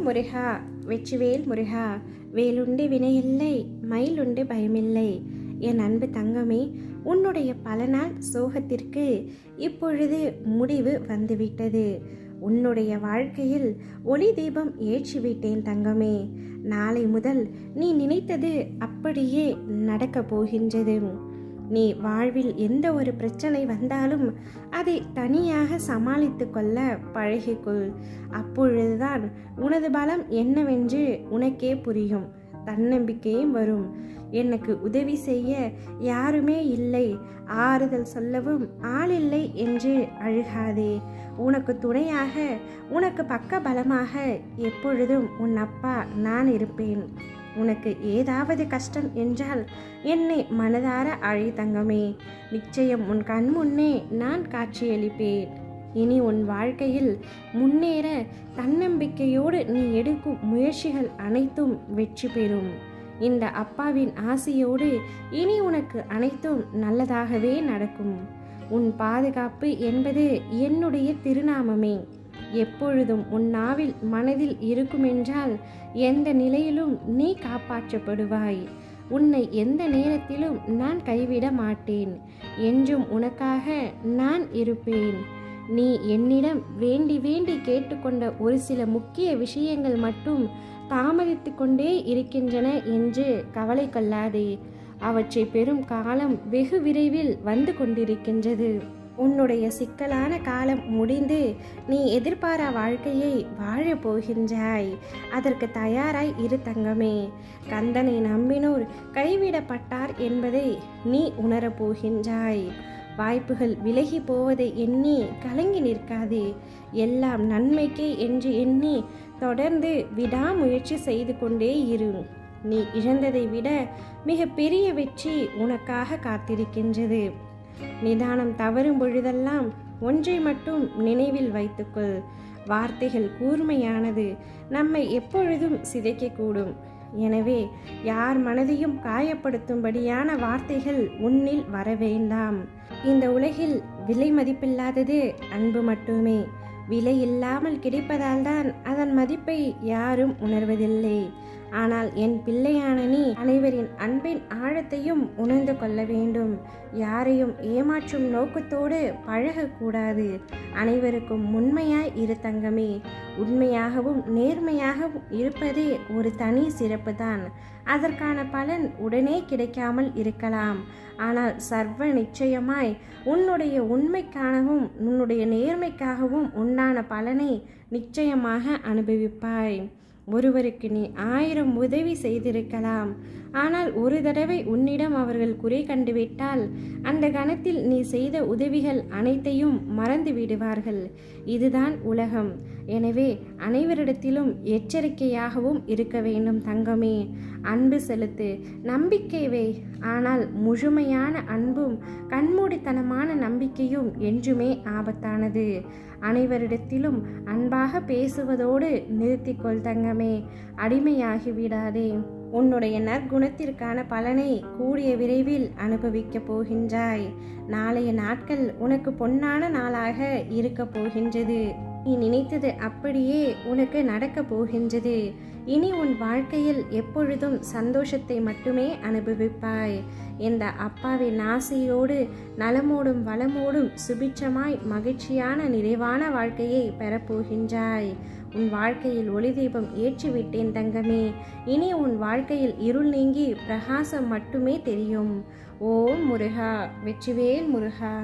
முருகா, வெற்றிவேல் முருகா, வேலுண்டு வினையில்லை, மயிலுண்டு பயமில்லை. என் அன்பு தங்கமே, உன்னுடைய பல நாள் சோகத்திற்கு இப்பொழுது முடிவு வந்துவிட்டது. உன்னுடைய வாழ்க்கையில் ஒளி தீபம் ஏற்றிவிட்டேன் தங்கமே. நாளை முதல் நீ நினைத்தது அப்படியே நடக்கப் போகின்றது. நீ வாழ்வில் எந்த ஒரு பிரச்சனை வந்தாலும் அதை தனியாக சமாளித்து கொள்ள பழகிக்கொள். அப்பொழுதுதான் உனது பலம் என்னவென்று உனக்கே புரியும். தன்னம்பிக்கையும் வரும். எனக்கு உதவி செய்ய யாருமே இல்லை, ஆறுதல் சொல்லவும் ஆளில்லை என்று அழுகாதே. உனக்கு துணையாக, உனக்கு பக்க பலமாக எப்பொழுதும் உன் அப்பா நான் இருப்பேன். உனக்கு ஏதாவது கஷ்டம் என்றால் என்னை மனதார அழை தங்கமே. நிச்சயம் உன் கண் முன்னே நான் காட்சியளிப்பேன். இனி உன் வாழ்க்கையில் முன்னேற தன்னம்பிக்கையோடு நீ எடுக்கும் முயற்சிகள் அனைத்தும் வெற்றி பெறும். இந்த அப்பாவின் ஆசையோடு இனி உனக்கு அனைத்தும் நல்லதாகவே நடக்கும். உன் பாதுகாப்பு என்பது என்னுடைய திருநாமமே. எப்பொழுதும் உன் நாவில் மனதில் இருக்குமென்றால் எந்த நிலையிலும் நீ காப்பாற்றப்படுவாய். உன்னை எந்த நேரத்திலும் நான் கைவிட மாட்டேன். என்றும் உனக்காக நான் இருப்பேன். நீ என்னிடம் வேண்டி வேண்டி கேட்டுக்கொண்ட ஒரு சில முக்கிய விஷயங்கள் மட்டும் தாமதித்து கொண்டே இருக்கின்றன என்று கவலை கொள்ளாதே. அவற்றை பெறும் காலம் வெகு விரைவில் வந்து கொண்டிருக்கின்றது. உன்னுடைய சிக்கலான காலம் முடிந்து நீ எதிர்பாரா வாழ்க்கையை வாழப் போகின்றாய். அதற்கு தயாராய் இரு தங்கமே. கந்தனை நம்பினோர் கைவிடப்பட்டார் என்பதை நீ உணரப் போகின்றாய். வாய்ப்புகள் விலகி போவதை எண்ணி கலங்கி நிற்காதே. எல்லாம் நன்மைக்கே என்று எண்ணி தொடர்ந்து விடாமுயற்சி செய்து கொண்டே இரு. நீ இழந்ததை விட மிக பெரிய வெற்றி உனக்காக காத்திருக்கின்றது. நிதானம் தவறும் பொழுதெல்லாம் ஒன்றை மட்டும் நினைவில் வைத்துக்கொள். வார்த்தைகள் கூர்மையானது, நம்மை எப்பொழுதும் சிதைக்கக்கூடும். எனவே யார் மனதையும் காயப்படுத்தும்படியான வார்த்தைகள் உன்னில் வர வேண்டாம். இந்த உலகில் விலை மதிப்பில்லாதது அன்பு மட்டுமே. விலை இல்லாமல் கிடைப்பதால் தான் அதன் மதிப்பை யாரும் உணர்வதில்லை. ஆனால் என் பிள்ளையான நீ அனைவரின் அன்பின் ஆழத்தையும் உணர்ந்து கொள்ள வேண்டும். யாரையும் ஏமாற்றும் நோக்கத்தோடு பழகக்கூடாது. அனைவருக்கும் உண்மையாய் இரு தங்கமே. உண்மையாகவும் நேர்மையாகவும் இருப்பதே ஒரு தனி சிறப்பு தான். அதற்கான பலன் உடனே கிடைக்காமல் இருக்கலாம். ஆனால் சர்வ நிச்சயமாய் உன்னுடைய உண்மைக்காகவும் உன்னுடைய நேர்மைக்காகவும் உண்டான பலனை நிச்சயமாக அனுபவிப்பாய். ஒருவருக்கு நீ 1000 உதவி செய்திருக்கலாம். ஆனால் ஒரு தடவை உன்னிடம் அவர்கள் குறை கண்டுவிட்டால் அந்த கணத்தில் நீ செய்த உதவிகள் அனைத்தையும் மறந்து விடுவார்கள். இதுதான் உலகம். எனவே அனைவரிடத்திலும் எச்சரிக்கையாகவும் இருக்க வேண்டும் தங்கமே. அன்பு செலுத்து, நம்பிக்கை வை. ஆனால் முழுமையான அன்பும் கண்மூடித்தனமான நம்பிக்கையும் என்றுமே ஆபத்தானது. அனைவரிடத்திலும் அன்பாக பேசுவதோடு நிறுத்திக்கொள் தங்கமே. அடிமையாகி விடாதே. உன்னுடைய நற்குணத்திற்கான பலனை கூடிய விரைவில் அனுபவிக்கப் போகின்றாய். நாளைய நாட்கள் உனக்கு பொன்னான நாளாக இருக்க போகின்றது. நீ நினைத்தது அப்படியே உனக்கு நடக்கப் போகின்றது. இனி உன் வாழ்க்கையில் எப்பொழுதும் சந்தோஷத்தை மட்டுமே அனுபவிப்பாய். இந்த அப்பாவின் ஆசையோடு நலமோடும் வளமோடும் சுபிட்சமாய் மகிழ்ச்சியான நிறைவான வாழ்க்கையை பெறப்போகின்றாய். உன் வாழ்க்கையில் ஒளி தீபம் ஏற்றிவிட்டேன் தங்கமே. இனி உன் வாழ்க்கையில் இருள் நீங்கி பிரகாசம் மட்டுமே தெரியும். ஓம் முருகா, வெற்றிவேல் முருகா.